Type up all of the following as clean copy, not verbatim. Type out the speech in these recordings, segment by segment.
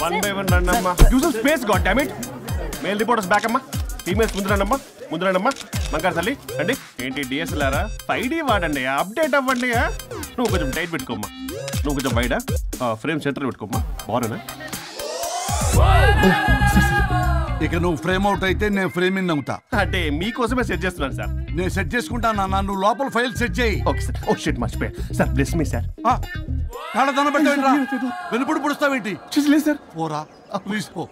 One by one రండి అమ్మా. Use space god damn it. Male reporters back అమ్మా. Females ముందు రండి అమ్మా. మంకారు తల్లి అండి. ఏంటి డిఎస్ఎల్ఆరా 5D వాడండి, అప్డేట్ అవ్వండి. నువ్వు కొంచెం టైట్ పెట్టుకోమ్మా. నువ్వు కొంచెం బయట ఫ్రేమ్ సెంటర్ పెట్టుకోమ్మా. బాగున్నా? ఇక నువ్వు ఫ్రేమ్ అవుట్ అయితే నేను ఫ్రేమ్ ఇన్ అవుతా. అంటే మీకోసమే సెట్ చేస్తున్నాను సార్. నేను సెట్ చేసుకుంటాను నాన్న, నువ్వు లోపల ఫైల్ సెట్ చేయి. Okay sir. ఓ షిట్ మర్చిపోయా సార్. Bless me sir. కాళ్ళ పెట్టేంట్రా, వెనుపుడు పుడుస్తావేంటి? చూసలేదు సార్. పోరా ప్లీజ్ పో.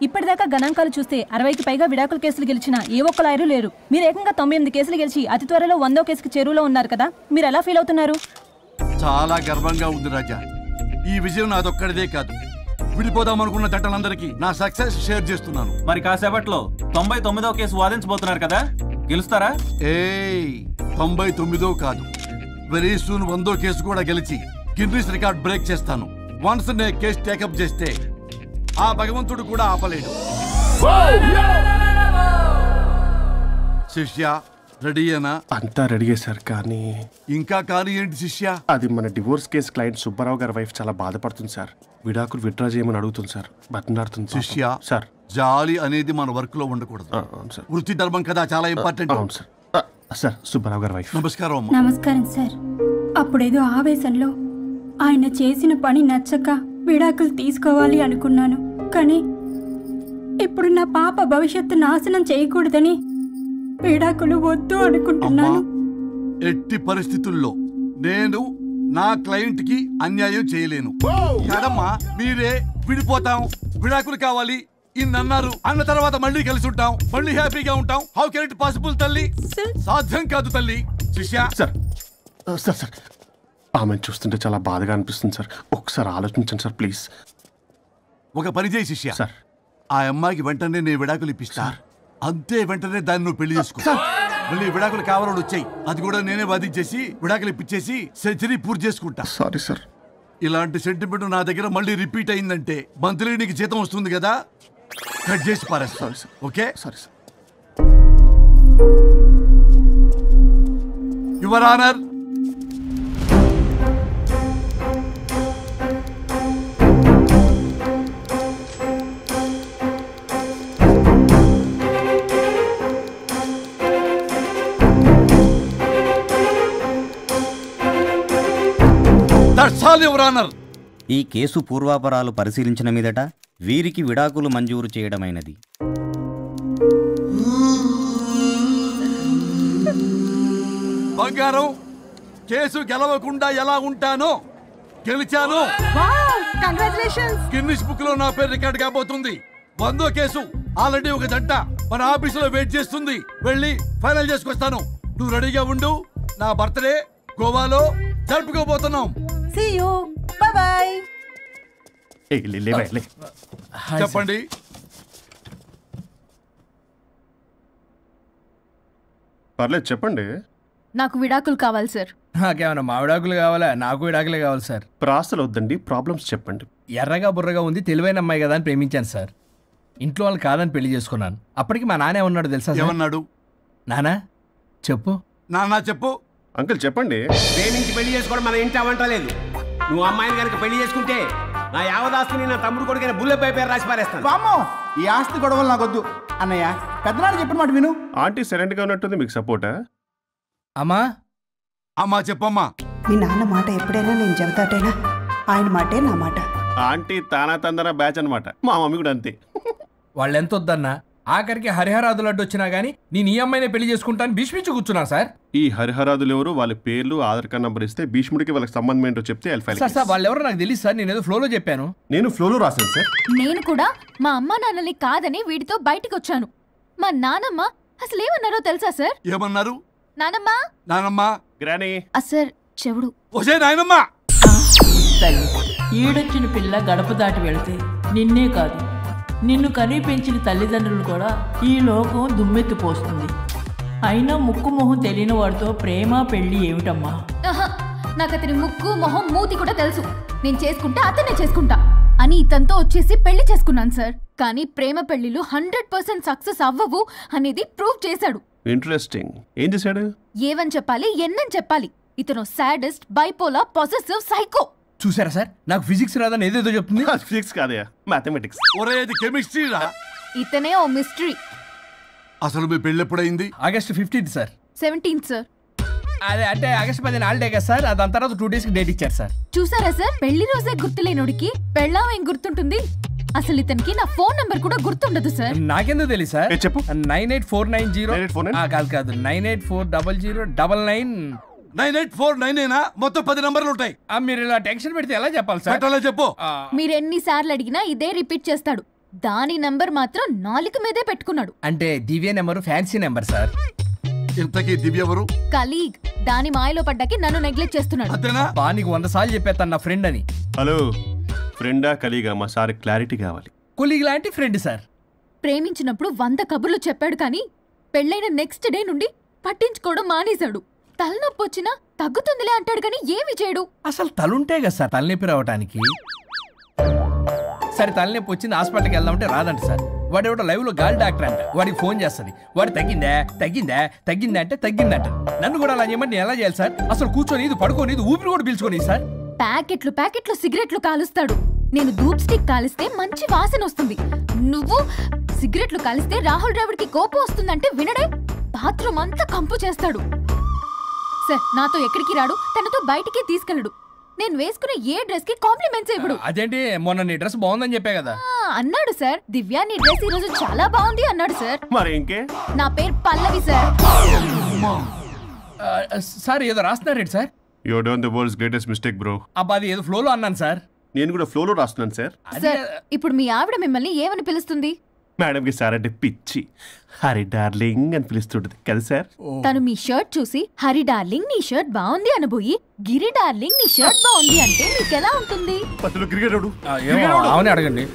ఇప్పటిదాకా గణాంకాలు చూస్తే 60కి పైగా విడాకుల కేసులు గెలిచిన ఏ ఒక్క లాయరు లేరు. మీరు ఏకంగా 98 కేసులు గెలిచి అతి త్వరలో 100వ కేసుకి చేరువలో ఉన్నారు కదా, మీరు ఎలా ఫీల్ అవుతున్నారు? చాలా గర్వంగా ఉంది రాజా. ఈ విజయం నాదొక్కడిదే కాదు, విడిపోదాం అనుకున్న జంటలందరికీ నా సక్సెస్ షేర్ చేస్తున్నాను. మరి కాసేపట్లో 99వ కేసు వాదించబోతున్నారు కదా, గెలుస్తారా? 99 కాదు, వెరీ సూన్ 100వ కేసు కూడా గెలిచి గిన్నిస్ రికార్డ్ బ్రేక్ చేస్తాను. వన్స్ నే కేసు టేకప్ చేస్తే ఆ భగవంతుడు కూడా ఆపలేడు. శిష్య రెడీయేనా? అంతా రెడీయే సార్. కానీ ఇంకా కానీ ఏంటి శిష్య? అది మన డివోర్స్ కేసు క్లయింట్ సుబ్బారావు గారి వైఫ్ చాలా బాధపడుతుంది సార్. విడాకులు విత్డ్రా చేయమని అడుగుతుంది సార్. బతిలాడుతుంది శిష్య. సార్ జాలి అనేది మన వర్క్ లో ఉండకూడదు. సార్. వృత్తి ధర్మం కదా, చాలా ఇంపార్టెంట్. అవును సార్. సార్ సుబ్బారావు గారి వైఫ్. నమస్కారం అమ్మా. నమస్కారం సార్. అప్పుడేదో ఆవేశంలో ఆయన చేసిన పని నచ్చక విడాకులు తీసుకోవాలి అనుకున్నాను. కానీ ఇప్పుడు నా పాప భవిష్యత్తు నాశనం చేయకూడదని విడాకులు వద్దు అనుకుంటున్నాను. ఎట్టి పరిస్థితుల్లో నేను నా క్లయింట్ కి అన్యాయం చేయలేను కదమ్మా. మీరే విడిపోతాం, విడాకులు కావాలి ఇన్నన్నారు అన్న తర్వాత మళ్ళీ కలిసి ఉంటాం, మళ్ళీ హ్యాపీగా ఉంటాం. హౌ కెన్ ఇట్ పాసిబుల్ తల్లి? సాధ్యం కాదు తల్లి. శిష్య సార్ సార్ సార్ ఆమె చూస్తుంటే చాలా బాధగా అనిపిస్తుంది సార్. ఒకసారి ఆలోచించండి సార్ ప్లీజ్. ఒక పని చేయి శిష్య. సార్ ఆ అమ్మాయికి వెంటనే నేను విడాకులు ఇప్పిస్తా. అంతే, వెంటనే దాన్ని నువ్వు పెళ్లి చేసుకో. మళ్ళీ విడాకులు కావాలని వచ్చాయి, అది కూడా నేనే వాదించేసి విడాకులు ఇప్పించేసి సెంచరీ పూర్తి చేసుకుంటా. Sorry sir. ఇలాంటి సెంటిమెంట్ నా దగ్గర మళ్ళీ రిపీట్ అయిందంటే మంత్లీ నీకు జీతం వస్తుంది కదా, కట్ చేసి పారేస్తా. Sorry sir. Okay sorry sir. Your honour, ఈ కేసు పూర్వాపరాలు పరిశీలించిన మీదట వీరికి విడాకులు మంజూరు చేయడమైనది. బంగారం, కేసు గెలవకుండా ఎలా ఉంటానో గెలిచాను. గిన్నిస్ బుక్ లో నా పేరు రికార్డ్ కాబోతుంది. 100వ కేసు ఆల్రెడీ ఒక జంట మన ఆఫీసులో వెయిట్ చేస్తుంది. వెళ్ళి ఫైనల్ చేసుకొస్తాను. నువ్వు రెడీగా ఉండు. నా బర్త్డే గోవాలో జరుపుకోబోతున్నాం. See you. Bye bye. చెప్పండి. పర్లేదు చెప్పండి. నాకు విడాకులు కావాలి సార్. నాకేమన్నా మా విడాకులు కావాలా? నాకు విడాకులే కావాలి సార్. ప్రాసలు వద్దండి, ప్రాబ్లమ్స్ చెప్పండి. ఎర్రగా బుర్రగా ఉంది, తెలివైన అమ్మాయి కదా అని ప్రేమించాను సార్. ఇంట్లో వాళ్ళు కాదని పెళ్లి చేసుకున్నాను. అప్పటికి మా నాన్న ఏమన్నాడు తెలుసా? ఏమన్నాడు? నానా చెప్పు. నాన్న చెప్పు. అంకుల్ చెప్పండి. ప్రేమించి పెళ్లి చేసుకోవడం మన ఇంటి అవంటలేదు. నువ్వు అమ్మాయిని కనుక పెళ్లి చేసుకుంటే నా యావదాస్తిని నా తమ్ముడు కొడుకైన బుల్లెపై పేరు రాసి పారేస్తాను. వామ్మో, ఈ ఆస్తి గొడవలు నాకొద్దు అన్నయ్య. పెద్దనాడు చెప్పిన మాట విను. ఆంటీ సైలెంట్ గా ఉన్నట్టుంది, మీకు సపోర్టా? అమ్మా అమ్మా చెప్పమ్మా. మీ నాన్న మాట ఎప్పుడైనా నేను చెబుతాటేనా? ఆయన మాటే నా మాట. ఆంటీ తానా తందన బ్యాచ్ అనమాట. మా మమ్మీ కూడా అంతే. వాళ్ళు ఎంత వద్దన్నా ఆఖరికి హరిహరాదులు అడ్డు వచ్చినా గానీ నేను ఈ అమ్మాయినే పెళ్లి చేసుకుంటాను భీష్మించి కూర్చున్నా సార్. ఈ హరిహరాదులు ఎవరు, వాళ్ళ పేర్లు ఆధార్ కార్డ్ నంబర్ ఇస్తే భీష్ముడికి వాళ్ళకి సంబంధం ఏంటో చెప్తే సార్ వాళ్ళు ఎవరో నాకు తెలియదు సార్. నేను ఏదో ఫ్లోలో చెప్పాను. నేను ఫ్లోలో రాశాను సార్. నేను కూడా మా అమ్మ నాన్నని కాదని వీడితో బయటికి వచ్చాను. మా నానమ్మ అసలు ఏమన్నారో తెలుసా సార్? ఏమన్నారు? నానమ్మ నానమ్మ గ్రానీ సార్ చెవుడు. ఒసే నాయనమ్మ. ఈడొచ్చిన పిల్ల గడప దాటి వెళితే నిన్నే కాదు నిన్ను కనీ పెంచిన తల్లిదండ్రులు కూడా ఈ లోకం దుమ్మెత్తిపోస్తుంది. అయినా ముక్కు మొహం తెలియని వాడితో ప్రేమ పెళ్లి ఏమిటమ్మా? నాకు అతని ముక్కు మొహం మూతి కూడా తెలుసు. నేను చేసుకుంటా అతనే చేసుకుంటా అని ఇతనితో వచ్చేసి పెళ్లి చేసుకున్నాను సార్. కానీ ప్రేమ పెళ్లిలు 100% సక్సెస్ అవ్వవు అనేది ప్రూవ్ చేశాడు. ఇంట్రెస్టింగ్. ఏం చేశాడు? ఏవని చెప్పాలి ఎన్నని చెప్పాలి. ఇతను సాడెస్ట్, బైపోలా, పొసెసివ్, సైకో. చూసారా సార్, నాకు ఫిజిక్స్ రాదని ఏదేదో చెప్తుంది. ఫిజిక్స్ కాదయా, మ్యాథమెటిక్స్. ఒరే ఇది కెమిస్ట్రీ రా. ఇతనే ఓ మిస్టరీ. అసలు మీ పెళ్ళి ఎప్పుడైంది? August 15th sir. 17th sir. అదే అంటే ఆగస్ట్ 15 హాలిడే కదా సార్, దాని తర్వాత 2 days డేట్ ఇచ్చారు సార్. చూసారా సార్, పెళ్లి రోజే గుర్తులేనోడికి పెళ్ళాం ఏం గుర్తుంటుంది. అసలు ఇతనికి నా ఫోన్ నంబర్ కూడా గుర్తుండదు సార్. నాకెందుకు తెలియదు సార్. చెప్పు. 98490 కాదు 9840099. 98499 మొత్తం 10 నంబర్లు ఉంటాయి. మీరు ఇలా టెన్షన్ పెడితే ఎలా చెప్పాలి సార్? అలా చెప్పు. మీరు ఎన్నిసార్లు అడిగినా ఇదే రిపీట్ చేస్తాడు. దాని నంబర్ మాత్రం 4 మీదే పెట్టుకున్నాడు. అంటే దివ్య నెంబర్ ఫ్యాన్సీ నెంబర్ సార్. ఇంతకీ దివ్య ఎవరు? కలీగ్. దాని మాయలో పడ్డాకి నన్ను నెగ్లెక్ట్ చేస్తున్నాడు. అంతేనా? నీకు 100 సార్లు చెప్పేస్తాను నా ఫ్రెండ్ అని. హలో, ఫ్రెండా కలీగా? మా సార్ క్లారిటీ కావాలి. కొలీగ్ లాంటి ఫ్రెండ్ సార్. ప్రేమించినప్పుడు 100 కబుర్లు చెప్పాడు కానీ పెళ్ళైన నెక్స్ట్ డే నుండి పట్టించుకోవడం మానేశాడు. తలనొప్పి వచ్చినా తగ్గుతుందిలే అంటాడు కానీ ఏమి చేయడు. అసలు తలుంటే కదా సార్ తలనొప్పి రావడానికి. సరే తలనొప్పి వచ్చింది హాస్పిటల్కి వెళ్దామంటే రాదంట సార్. వాడు ఎవడో లైవ్ లో గాలి డాక్టర్ అంట, వాడికి ఫోన్ చేస్తుంది. వాడు తగ్గిందా తగ్గిందా తగ్గిందా అంటే తగ్గిందంట. నన్ను కూడా అలా చేయమంటే ఎలా చేయాలి సార్? అసలు కూర్చొని ఇది పడుకోని ఇది ఊపిరి కూడా పీల్చుకొని సార్. ప్యాకెట్లు సిగరెట్లు కాలుస్తాడు. నేను ధూప్ స్టిక్ కాలిస్తే మంచి వాసన వస్తుంది. నువ్వు సిగరెట్లు కాలిస్తే రాహుల్ ద్రావిడ్కి కోపం వస్తుందంటే వినడే. బాత్రూమ్ అంతా కంపు చేస్తాడు. సార్ నాతో ఎక్కడికి రాడు, తనతో బయటికి తీసుకెళ్ళడు. నేను వేసుకునే ఏ డ్రెస్ కి కాంప్లిమెంట్స్ ఇవ్వడు. అదేంటి, మొన్న నీ డ్రెస్ బాగుందని చెప్పా కదా. అన్నాడు సార్. దివ్య నీ డ్రెస్ ఈ రోజు చాలా బాగుంది అన్నాడు సార్. మరి ఇంకే? నా పేరు పల్లవి సార్. సార్ ఏదో రాస్తున్నారేంటి sir? You done the world's greatest mistake bro. అబ్బా అది ఏదో ఫ్లోలో అన్నాను సార్. నేను కూడా ఫ్లోలో రాస్తున్నాను సార్. సార్ ఇప్పుడు మీ ఆవిడ మిమ్మల్ని ఏమని పిలుస్తుంది? మేడం కి సార్ అంటే పిచ్చి. హరి డార్లింగ్ అని పిలుస్తుంటది కదా సార్. తను మీ షర్ట్ చూసి హరి డార్లింగ్ నీ షర్ట్ బాగుంది అనబోయి గిరి డార్లింగ్ నీ షర్ట్ బాగుంది అంటే మీకెలా ఉంటుంది? పత్తులు క్రికెటరు. అవునే అడగండి.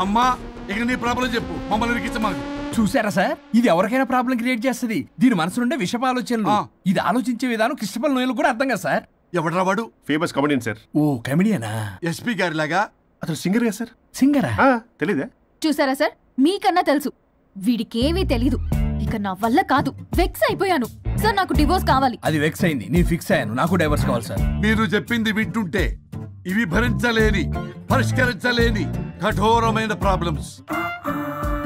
అమ్మా ఇక నీ ప్రాబ్లం చెప్పు, మమ్మల్ని ఇరికించమాకు. చూసారా సార్, ఇది ఎవరికైనా ప్రాబ్లం క్రియేట్ చేస్తుంది. దీని మనసు నుండే విషప ఆలోచనలు. ఇది ఆలోచించే విధానం కృష్ణపల్ నోయలు కూడా అర్థం కదా సార్. ఎవడరా వాడు? Famous comedian sir. ఓ కమెడియనా? ఎస్పీ గారి లాగా. అతను సింగర్ కదా సార్. సింగరా? తెలీదా? చూసారా సార్, మీకన్నా తెలుసు. వీడికేమీ తెలీదు. ఇక నా వల్ల కాదు, వెక్స్ అయిపోయాను సార్. నాకు డివోర్స్ కావాలి. అది వెక్స్ అయింది, నేను ఫిక్స్ అయ్యాను. నాకు డైవర్స్ కావాలి సార్. మీరు చెప్పింది వింటుంటే ఇవి భరించలేని, పరిష్కరించలేని కఠోరమైన ప్రాబ్లమ్స్.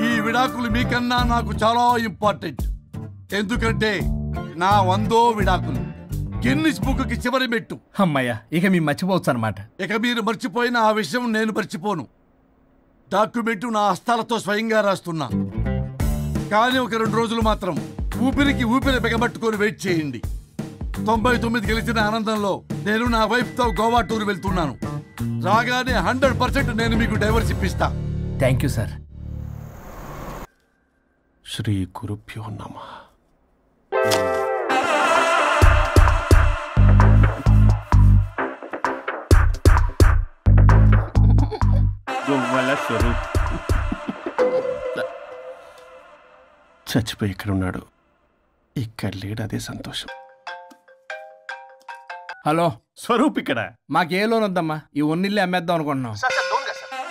ఈ విడాకులు మీకన్నా నాకు చాలా ఇంపార్టెంట్. ఎందుకంటే నా 100వ విడాకులు గిన్నిస్ బుక్కి చివరి మెట్టు. అమ్మయ్య, ఇక మేము మర్చిపోవచ్చు అనమాట. ఇక మీరు మర్చిపోయిన ఆ విషయం నేను మర్చిపోను. డాక్యుమెంటు నా హస్తాలతో స్వయంగా రాస్తున్నా. కానీ ఒక 2 రోజులు మాత్రం ఊపిరికి ఊపిరి బిగబట్టుకొని వెయిట్ చేయండి. 99 గెలిచిన ఆనందంలో నేను నా వైఫ్తో గోవా టూర్ వెళ్తున్నాను. రాగానే 100% నేను మీకు డైవర్స్ ఇప్పిస్తా. Thank you sir. శ్రీ గురుభ్యో నమః. స్వరూప్ చచ్చిపోయి ఇక్కడ ఉన్నాడు. ఇక్కడ లేడు, అదే సంతోషం. హలో స్వరూప్ ఇక్కడ. మాకే లోన్ వద్దమ్మా, ఈ ఒన్నిల్లే అమ్మేద్దాం అనుకుంటున్నాం.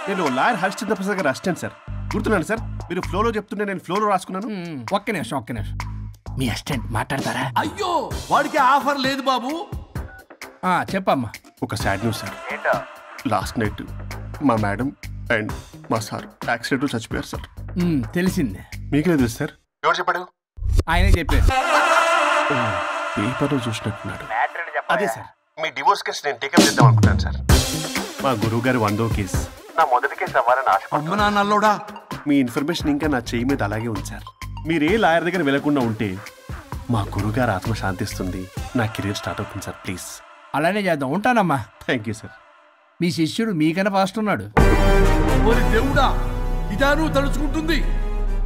నేను లాయర్ హరిశ్చంద్ర ప్రసాద్ గారు అసిస్టెంట్ సార్. గుర్తున్నాను సార్, మీరు ఫ్లోలో చెప్తుంటే నేను ఫ్లోలో రాసుకున్నాను. ఒక్క నిమిషం. మీ అసిస్టెంట్ మాట్లాడతారా? అయ్యో వాడికి ఆఫర్ లేదు బాబు. చెప్పమ్మా. ఒక sad news sir. Last night మా మేడం అండ్ మా సార్ యాక్సిడెంట్ చచ్చిపోయారు సార్. తెలిసిందే. మీకే తెలుసు సార్. ఎవరు చెప్పాడు? ఆయనే చెప్పారు. పేపర్లో చూసినట్టున్నాడు. అదే సార్, మీ డివోర్స్ కేసు నేను టేకప్ చేద్దాం అనుకుంటాను సార్. మా గురువు గారు 100వ కేసు నా మొదటి కేసు అవ్వాలని ఆశపడుతున్నా. మీ ఇన్ఫర్మేషన్ ఇంకా నా చెయ్యి మీద అలాగే ఉంది సార్. మీరు ఏ లాయర్ దగ్గర వెళ్లకుండా ఉంటే మా గురువు గారు ఆత్మ శాంతిస్తుంది, నా కెరీర్ స్టార్ట్ అవుతుంది సార్. ప్లీజ్ అలానే చేద్దాం. ఉంటానమ్మా. Thank you sir. మీ శిష్యుడు మీకన్నా ఫాస్ట్ ఉన్నాడు. దేవుడా, ఇదా నువ్వు తలుచుకుంటుంది?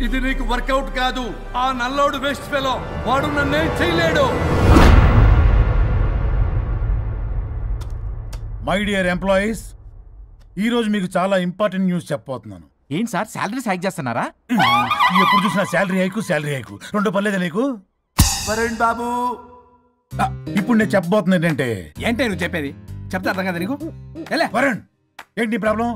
ఇది నీకు వర్కౌట్ కాదు. ఆ నల్లోడు వేస్ట్ ఫెలో, వాడు నన్నేం చేయలేడు. మై డియర్ ఎంప్లాయీస్, ఈరోజు మీకు చాలా ఇంపార్టెంట్ న్యూస్ చెప్పబోతున్నాను. ఏంటి సార్, శాలరీస్ హైక్ చేస్తున్నారా? ఎప్పుడు చూసినా శాలరీ హైకు 2 పర్లేదా నీకు? వరుణ్ బాబు, ఇప్పుడు నేను చెప్పబోతున్నా ఏంటంటే. ఏంటే నువ్వు చెప్పేది? చెప్తా అర్థం కదా నీకు? వరుణ్, ఏంటి ప్రాబ్లం?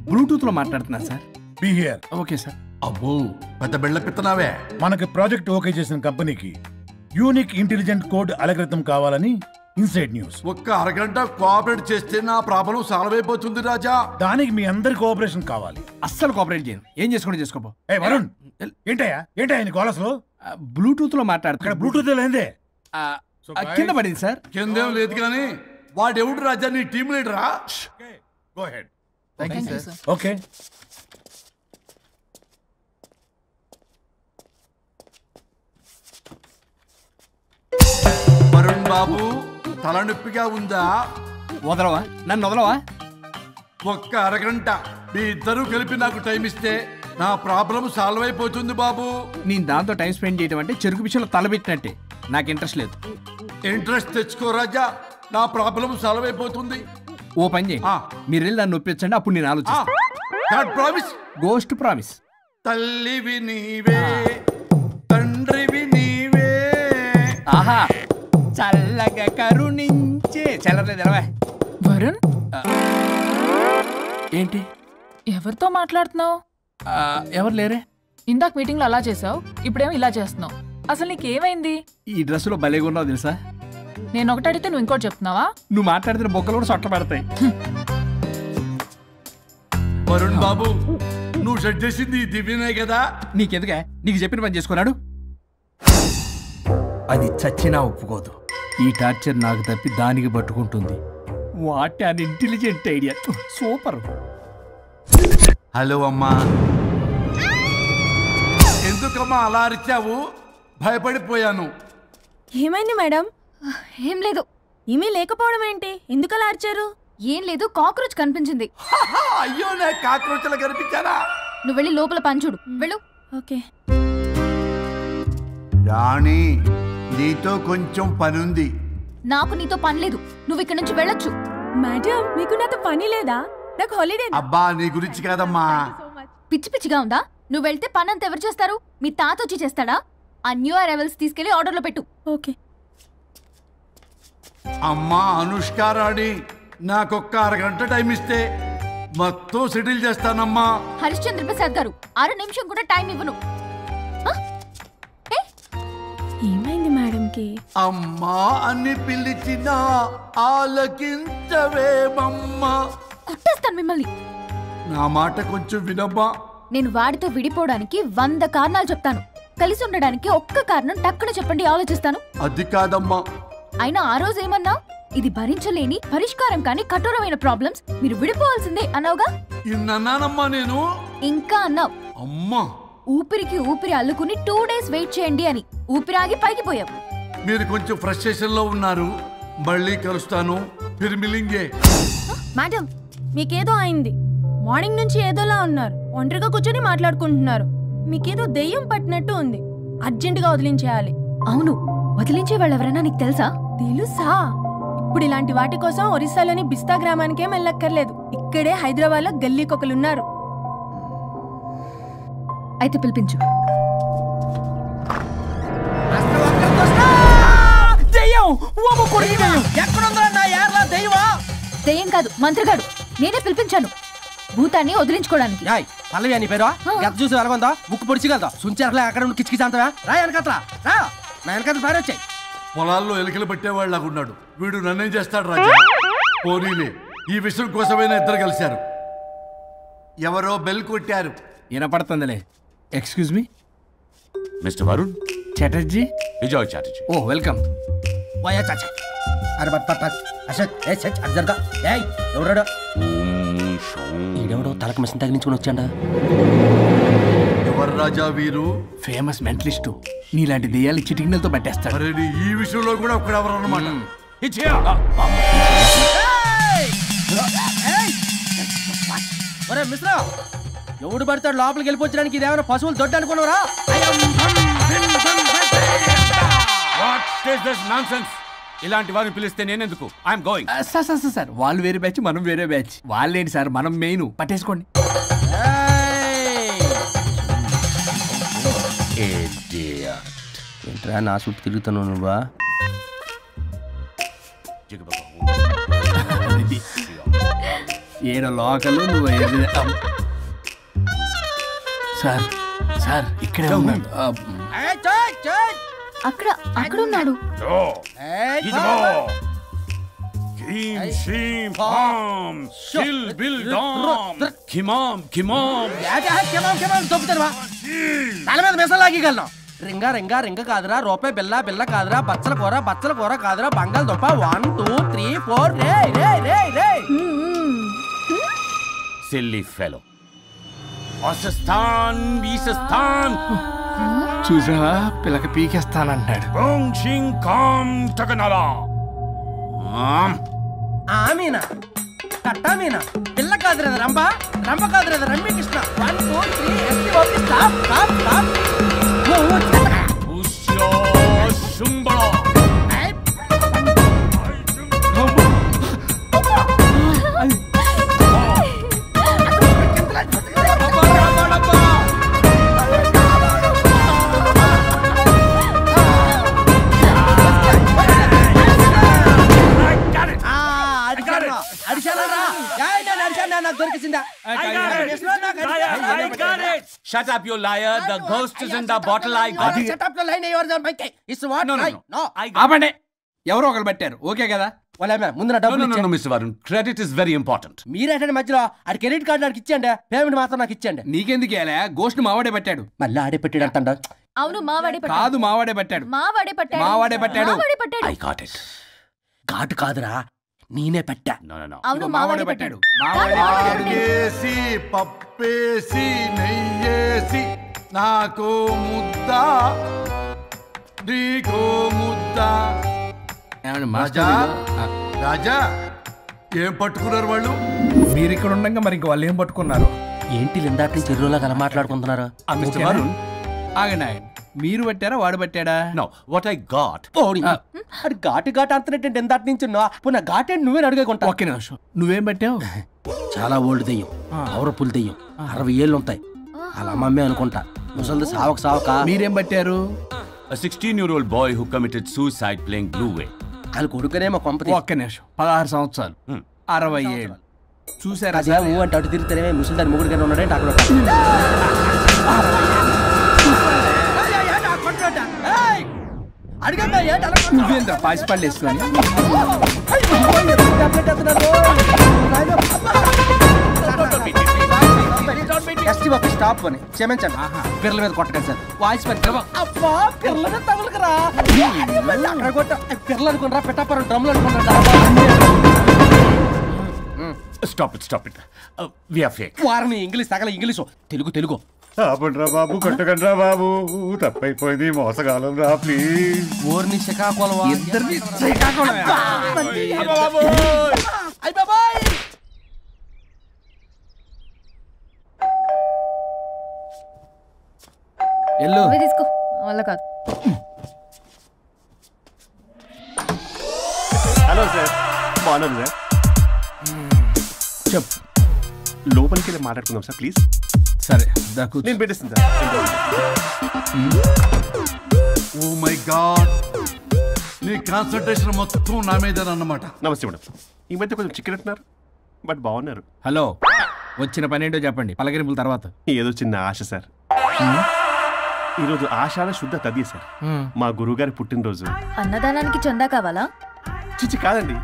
బ్లూటూత్ లో మాట్లాడుతున్నా sir. Be here. Okay sir. అబ్బో పెద్ద బిళ్ళ పిత్తనావే. మనకి ప్రాజెక్ట్ ఓకే చేసిన కంపెనీకి యూనిక్ ఇంటెలిజెంట్ కోడ్ అలకృతం కావాలని ఇన్సైడ్ న్యూస్. ఒక్క అరగంట కోఆపరేట్ చేస్తే నా ప్రాబ్లం సాల్వ్ అయిపోతుంది రాజా. దానికి మీ అందరి కోఆపరేషన్ కావాలి. అస్సలు కోఆపరేట్ చేయను. ఏం చేసుకోండి చేసుకోపో. ఏ వరుణ్, ఏంటయ్యా నీ కాలర్స్లో బ్లూటూత్ లో మాట్లాడుతా. ఇక్కడ బ్లూటూత్ లేదే. కింద పడింది సార్. కిందేం లేదు కానీ వాడెవడు రాజా నీ టీమ్ లీడరా? Go ahead. Thank you sir. Okay. Varun Babu తలనొప్పిగా ఉందా? వదలవా, నన్ను వదలవా. ఒక్క అరగంట మీ ఇద్దరూ కలిపి నాకు టైం ఇస్తే నా ప్రాబ్లం సాల్వ్ అయిపోతుంది బాబు. నేను దాంతో టైం స్పెండ్ చేయడం అంటే చెరుకు విషయంలో తలబెట్టినట్టే. నాకు ఇంట్రెస్ట్ లేదు. ఇంట్రెస్ట్ తెచ్చుకో రాజా, నా ప్రాబ్లం సాల్వ్ అయిపోతుంది. ఓ పని చేయండి, మీరు వెళ్ళి నన్ను ఒప్పించండి, అప్పుడు నేను ఆలోచిస్తాను. Promise, ghost promise. తల్లివి నీవే తండ్రివి నీవే. ఆహా, చల్లగా కరుణించే. చల్లలేదు ఎలవా. వరుణ్, ఏంటి ఎవరితో మాట్లాడుతున్నావు? ఎవరు లేరే. ఇందాక మీటింగ్ లో అలా చేసావు, ఇప్పుడేమో ఇలా చేస్తున్నావు. అసలు నీకేమైంది? ఈ డ్రెస్ లో భలేగా ఉన్నావు తెలుసా. నేను ఒకటి అడిగితే నువ్వు ఇంకోటి చెప్తున్నావా? నువ్వు మాట్లాడితే బొక్కలు కూడా సొట్ట పడతాయి. వరుణ్ బాబు, నువ్వు సెట్ చేసింది దివ్యనే కదా. నీకెందుకే, నీకు చెప్పిన పని చేసుకున్నాడు. అది చచ్చినా ఒప్పుకోదు. ఈ టార్చర్ నాకు తప్పి దానికి పట్టుకుంటుంది. What an intelligent idea. Super. Hello అమ్మా. ఎందుకమ్మా అలా అరిచావు? భయపడిపోయాను. ఏమైంది మేడం? ఏం లేదు. ఏమీ లేకపోవడం ఏంటి? ఎందుకు అలా అరిచారు? ఏం లేదు, కాక్రోచ్ కనిపించింది. అయ్యో, నా కాక్రోచ్లు కనిపించారా? నువ్వు వెళ్ళి లోపల పని చూడు. వెళ్ళు. ఓకే. రాణి, నీతో కొంచెం పనుంది. నాకు నీతో పని లేదు, నువ్వు ఇక్కడ నుంచి వెళ్ళొచ్చు. మేడం, మీకు నాతో పని లేదా? నాకు హాలిడే. అబ్బా, నీ గురించి కాదమ్మా. పిచ్చి పిచ్చిగా ఉందా? నువ్వు వెళ్తే పని అంతా ఎవరు చేస్తారు? మీ తాత వచ్చి చేస్తాడా? ఆ న్యూ అరైవల్స్ తీసుకెళ్లి ఆర్డర్లో పెట్టు. ఓకే. అమ్మా అనుష్క రాణి, నాకొక్క అరగంట టైం ఇస్తే మొత్తం సెటిల్ చేస్తానమ్మా. హరిశ్చంద్ర ప్రసాద్ గారు, 6 నిమిషం కూడా టైం ఇవ్వను. ఏమైంది మేడంకి? అమ్మా అని పిలిచినా ఆలకించవేమమ్మా. కొట్టేస్తాను మిమ్మల్ని. నా మాట కొంచెం వినమ్మా. నేను వాడితో విడిపోవడానికి 100 కారణాలు చెప్తాను. కలిసి ఉండడానికి ఒక్క కారణం టక్కున చెప్పండి, ఆలోచిస్తాను. అది కాదమ్మా. అయినా ఆ రోజు ఏమన్నా? ఇది భరించలేని, పరిష్కారం కాని కఠోరమైన ప్రాబ్లమ్స్, మీరు విడిపోవాల్సిందే అన్నావుగా. ఇన్నానమ్మా నేను. ఇంకా అన్నావు. అమ్మా, ఊపిరికి ఊపిరి అల్లుకుని 2 డేస్ వెయిట్ చేయండి అని. ఊపిరాగి పైకి పోయావు. మీరు కొంచెం ఫ్రస్ట్రేషన్ లో ఉన్నారు. మళ్ళీ కలుస్తాను. ఫిర్మిలింగే. మేడం, మీకేదో అయింది. మార్నింగ్ నుంచి ఏదోలా ఉన్నారు. ఒంటరిగా కూర్చొని మాట్లాడుకుంటున్నారు. మీకేదో దెయ్యం పట్టినట్టు ఉంది. అర్జెంటుగా వదిలించేయాలి. అవును, వదిలించే వాళ్ళు ఎవరైనా నీకు తెలుసా? తెలుసా? ఇప్పుడు ఇలాంటి వాటి కోసం ఒరిస్సాలోని బిస్తా గ్రామానికేం వెళ్ళక్కర్లేదు. ఇక్కడే హైదరాబాద్ లో గల్లీకొకలున్నారు. అయితే పిలిపించు. దెయ్యం కాదు, మంత్రిగాడు. నేనే పిలిపించాను భూతాన్ని వదిలించుకోవడానికి. పల్లవి అని పేరు గత చూసి వెలగొందా ముక్కు పొడిచిగలదా సుంచరలే అక్కడ కిచకిచ అంతవా రా వెనకట్రా రా నా వెనకట్ల పారి వచ్చాయి. పొలాల్లో ఎలికలు పట్టేవాళ్ళగా ఉన్నాడు వీడు. నన్నేం చేస్తాడు రాజా? పోనీలే, ఈ విషయం కోసమైనా ఇద్దరు కలిశారు. ఎవరో బెల్ కొట్టారు. వినపడుతుందిలే. Excuse me mister Varun Chatterjee. Vijay Chatterjee. Oh welcome. వాయా చాచా అరే బట్ పట్ అసత్ ఏ సచ్ అర్జర్గా ఏయ్ ఎవరడా? ఈడెవడో తలకు మిషన్ తగిలించుకొని వచ్చాడా? ఎవరు రాజా వీరు? Famous mentalist. నీలాంటి దెయ్యాలు చిటికినలతో పట్టేస్తాడు. అరే ఈ విషయంలో కూడా ఒకడెవరు అన్నమాట. ఒరే మిశ్రా, ఎవడు పడతాడు లోపలికి వెళ్ళిపోవడానికి? ఇదేమైనా పశువులు దొడ్డు అనుకున్నారా? ఇలాంటి వారిని పిలిస్తే నేనెందుకు? I'm going. సార్ వాళ్ళు వేరే బ్యాచ్, మనం వేరే బ్యాచ్. వాళ్ళేంటి సార్, మనం మెయిన్. పట్టేసుకోండి. ఏంట్రా నా చుట్టూ తిరుగుతున్నావు నువ్వా? ఏడ లోకలు నువ్వు సార్ సార్ ఇక్కడే ఉన్నాడు. అక్కడ అక్కడ ఉన్నాడు. తల మీద మెసలు లాగగలను. రింగా రింగా రింగ కాదురా, రూపాయి బిల్ల బిల్ల కాదురా, బచ్చల కూర కాదురా, బంగాళదుంప 1 2 3 4 రే రే రే రే. Silly fellow. అసస్థాన్ వీసస్థాన్. చూసావా, పిల్లకి పీకేస్తానంటాడు. ఆమీనా కట్టామీనా పిల్ల కాదురా రంభ, రంభ కాదురా రమ్మి కృష్ణ. 1 2 3 ఎస్టీ okay stop stop stop. Shut up, you liar. The ghost is in the bottle. I got it. Shut up, the line yours are my it's what? No. ఆపండి, ఎవరో ఒకరు పెట్టారు. ఓకే కదా? ముందు నా డబ్బులు No, Mr. Varun. Credit is very important. మీరేటండి మధ్యలో ఆడి credit card నాకు ఇచ్చేయండి, పేమెంట్ మాత్రం నాకు ఇచ్చేయండి. నీకెందుకు ఇవ్వాలా? గోష్ట్ మావాడే పెట్టాడు. మళ్ళీ ఆడే పెట్టాడు అంటాడు. అవును, మావాడే పెట్టాడు. కాదు, మావాడే పెట్టాడు. మావాడే పెట్టాడు. మావాడే పెట్టాడు. I got it. ఘాటు కాదురా, నేనే పెట్టా. అవును, మావాడే పెట్టాడు. ఆకేసి పప్పేసి నెయ్యేసి నాకు ముద్ద నీకో ముద్ద. రాజా ఏం పట్టుకున్నారు వాళ్ళు? మీరు ఇక్కడ ఉండగా మరి ఇంక వాళ్ళు ఏం పట్టుకున్నారు? ఏంటి ఇందాక నుంచి చెరువులో కల మాట్లాడుకుంటున్నారు? Mr. Varun. ఆగండి, మీరు పెట్టారా వాడు పెట్టాడా? No, what I got. అది ఘాటు అంతనేంటి ఇందాటి నుంచి పునః ఘాటేంటి నువ్వే అడిగేకుంటా. ఒక్క నిమిషం, నువ్వేం పెట్టావు? చాలా ఓల్డ్ దెయ్యం, పవర్ఫుల్ దెయ్యం, 60 ఏళ్ళు ఉంటాయి. అలా అమ్మమ్మే అనుకుంటా. ముసలిది సావక. మీరేం పట్టారు? A 16-year-old boy who committed suicide playing Blue Whale. వాళ్ళ కొడుకునేమో కొంపతి. ఒక్క నిమిషం, 16 సంవత్సరాలు, 60 ఏళ్ళు. చూసారా? అంటే అటు తిరిగితేనే ముసలి దాని ముగ్గురు ఉన్నాడంటే అక్కడ. నువ్వేంద్ర పాసిపళ్ళు వేసుకొని స్టాప్ అని క్షమించండి. పిల్లల మీద కొట్టకండి సార్. వాయిస్ అబ్బా పిల్లల మీద తగులుకురా. అక్కడ కొట్ట పిల్లలు అనుకున్నారా, పెట్టాపరం డ్రమ్లు అనుకున్నారా? Stop it. We are fake. వారిని ఇంగ్లీష్ తగల ఇంగ్లీషు తెలుగు. ఆపండ్రా బాబు, కొట్టకండ్రా బాబు, తప్పైపోయింది, మోసగాలం రా ప్లీజ్. ఊరిని శ్రీకాకుళం ఇద్దరిని శ్రీకాకుళం. ఎల్లు తీసుకో, వల్ల కాదు. హలో సార్, బాగున్నాను సార్. చెప్పు. లోపలికి వెళ్ళి మాట్లాడుకుందాం సార్ ప్లీజ్. సరే, నేను పెట్టేస్తాను సార్. ఓ మై గాడ్, నీ కాన్సంట్రేషన్ మొత్తం నా మీద అన్నమాట. నమస్తే మేడం. ఈ మధ్య కొంచెం చిక్కినట్టున్నారు, బట్ బాగున్నారు. హలో, వచ్చిన పని ఏంటో చెప్పండి, పలకరింపుల తర్వాత. ఏదో చిన్న ఆశ సార్. ఈరోజు ఆషాఢ శుద్ధ తది సార్, మా గురువుగారి పుట్టినరోజు. అన్నదానానికి చందా కావాలా? చిచ్చి కాదండి,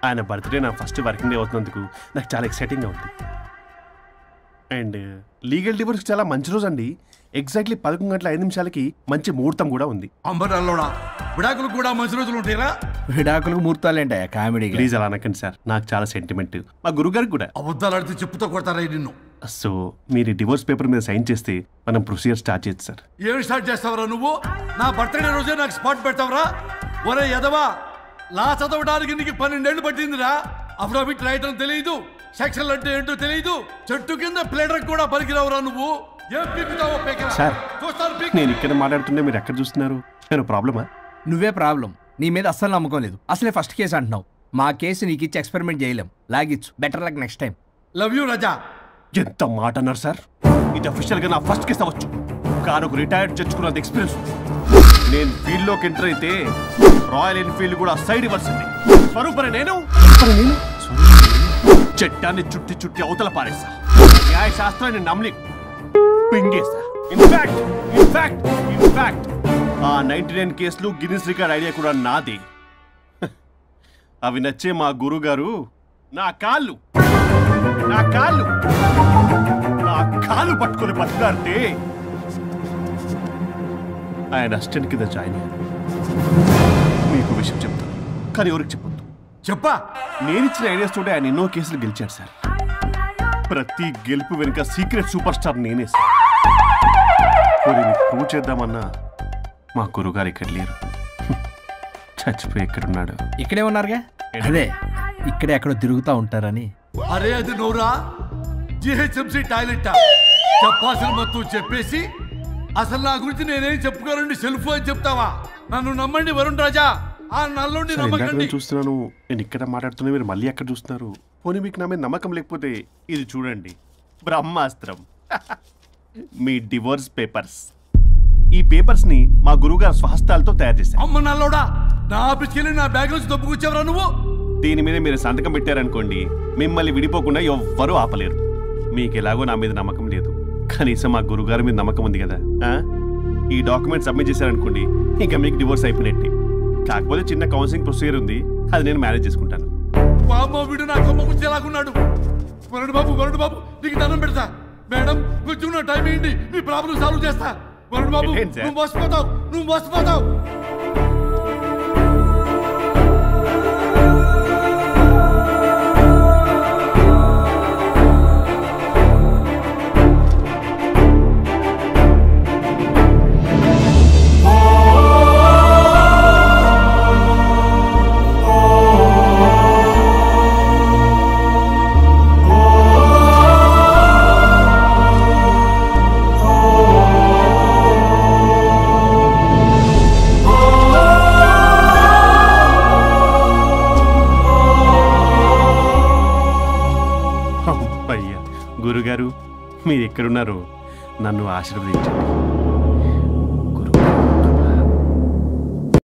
ఆయన బర్త్డే నా ఫస్ట్ వర్కింగ్ డే అవుతున్నందుకు నాకు చాలా ఎక్సైటింగ్గా ఉంది. అండ్ లీగల్ డివోర్స్ చాలా మంచి రోజు అండి. ఎగ్జాక్ట్లీ 11:05 మంచి ముహూర్తం కూడా ఉంది. అంబరాల్లోడా విడాకులు కూడా మంచి రోజులు ఉంటాయిరా? విడాకులకు ముహూర్తాలు ఏంటా కామెడీ? ప్లీజ్ అలా అనకండి సార్, నాకు చాలా సెంటిమెంట్. మా గురుగారికి కూడా. అబద్ధాలు ఆడితే చెప్పుతో కొడతారా నిన్ను? సో మీరు డివోర్స్ పేపర్ మీద సైన్ చేస్తే మనం ప్రొసీజర్ స్టార్ట్ చేయొచ్చు సార్. ఏమి స్టార్ట్ చేస్తావరా నువ్వు? నా బర్త్డే రోజే నాకు స్పాట్ పెడతావరా? ఒరే ఎదవా, లా చదవడానికి నీకు 12 ఏళ్ళు పట్టిందిరా. అఫిడవిట్ రాయటం తెలియదు, సెక్షన్లు అంటే ఏంటో తెలియదు, చెట్టు కింద ప్లేడర్ కూడా పలికిరావురా నువ్వు. సార్, నేను ఇక్కడ మాట్లాడుతుంటే మీరు ఎక్కడ చూస్తున్నారు? నేను ప్రాబ్లమా? నువ్వే ప్రాబ్లం. నీ మీద అస్సలు నమ్మకం లేదు. అసలే ఫస్ట్ కేసు అంటున్నావు. మా కేసు నీకు ఇచ్చి ఎక్స్పెరిమెంట్ చేయలేం. లాగిచ్చు. Better luck next time. Love you Raja. ఎంత మాట అన్నారు సార్. ఇది అఫీషియల్ గా నా ఫస్ట్ కేసు అవ్వచ్చు, కానీ ఒక రిటైర్డ్ జడ్జ్కున్నంత ఎక్స్పీరియన్స్. నేను ఫీల్డ్ లోకి ఎంటర్ అయితే రాయల్ ఎన్ఫీల్డ్ కూడా సైడ్ ఇవ్వాల్సింది. స్వరూపరే నేను చట్టాన్ని చుట్టి అవతల పారేస్తా. న్యాయ శాస్త్రాన్ని నమ్మి పింగేస్తా. ఇన్ఫాక్ట్ ఆ 99 కేసులు గిన్నిస్ రికార్డ్ ఐడియా కూడా నాదే. అవి నచ్చే మా గురుగారు నా కాళ్ళు పట్టుకొని బతికాడితే ఆయన అసిస్టెంట్ కింద జాయిన్ అయ్యాను. మీకు విషయం చెప్తాను, కానీ ఎవరికి చెప్పొద్దు. చెప్పా, నేనిచ్చిన ఐడియాస్ తోటి ఆయన ఎన్నో కేసులు గెలిచాడు సార్. ప్రతి గెలుపు వెనుక సీక్రెట్ సూపర్ స్టార్ నేనే సార్. ప్రూవ్ చేద్దామన్నా మా గురుగారు ఇక్కడ లేరు, చచ్చిపోయి ఎక్కడున్నాడు. ఇక్కడే ఉన్నారుగా, అదే ఇక్కడే ఎక్కడో తిరుగుతూ ఉంటారని. అరే అది నోరా జిహెచ్ఎంసీ టాయిలెట్ చెప్పాల్సిన మొత్తం చెప్పేసి అసలు నా గురించి నేనేం చెప్పుకోరండి సెల్ఫ్ అని చెప్తావా? నన్ను నమ్మండి వరుణ్ రాజా, ఆ నల్లోండి నమ్మకండి. చూస్తున్నాను, నేను ఇక్కడ మాట్లాడుతున్నా, మీరు మళ్ళీ ఎక్కడ చూస్తున్నారు? పోనీ మీకు నా మీద నమ్మకం లేకపోతే ఇది చూడండి, బ్రహ్మాస్త్రం. మీ డివోర్స్ పేపర్స్. ఈ పేపర్స్ ని మా గురువుగారు స్వహస్తాలతో తయారు చేశారు. అమ్మ నల్లోడా, నా ఆఫీస్కి వెళ్ళి నా బ్యాగ్ నుంచి దొబ్బుకొచ్చావరా నువ్వు? దీని మీద మీరు సంతకం పెట్టారనుకోండి, మిమ్మల్ని విడిపోకుండా ఎవ్వరూ ఆపలేరు. మీకు ఎలాగో నా మీద నమ్మకం లేదు, కనీసం మా గురుగారి మీద నమ్మకం ఉంది కదా. ఈ డాక్యుమెంట్ సబ్మిట్ చేశారనుకోండి, ఇంకా మీకు డివోర్స్ అయిపోయినట్టే. కాకపోతే చిన్న కౌన్సిలింగ్ ప్రొసీజర్ ఉంది, అది నేను మేనేజ్ చేసుకుంటాను. వీడు నా కొమ్మ గుచ్చేలాగున్నాడు. వరుణ్ బాబు నీకు దండం పెడతా. మేడం కొంచెం నా టైం ఏంటి, మీ ప్రాబ్లం సాల్వ్ చేస్తా. వరుణ్ బాబు నువ్వు మోసపోతావు. గురుగారు, మీరు ఎక్కడున్నారో నన్ను ఆశీర్వదించండి.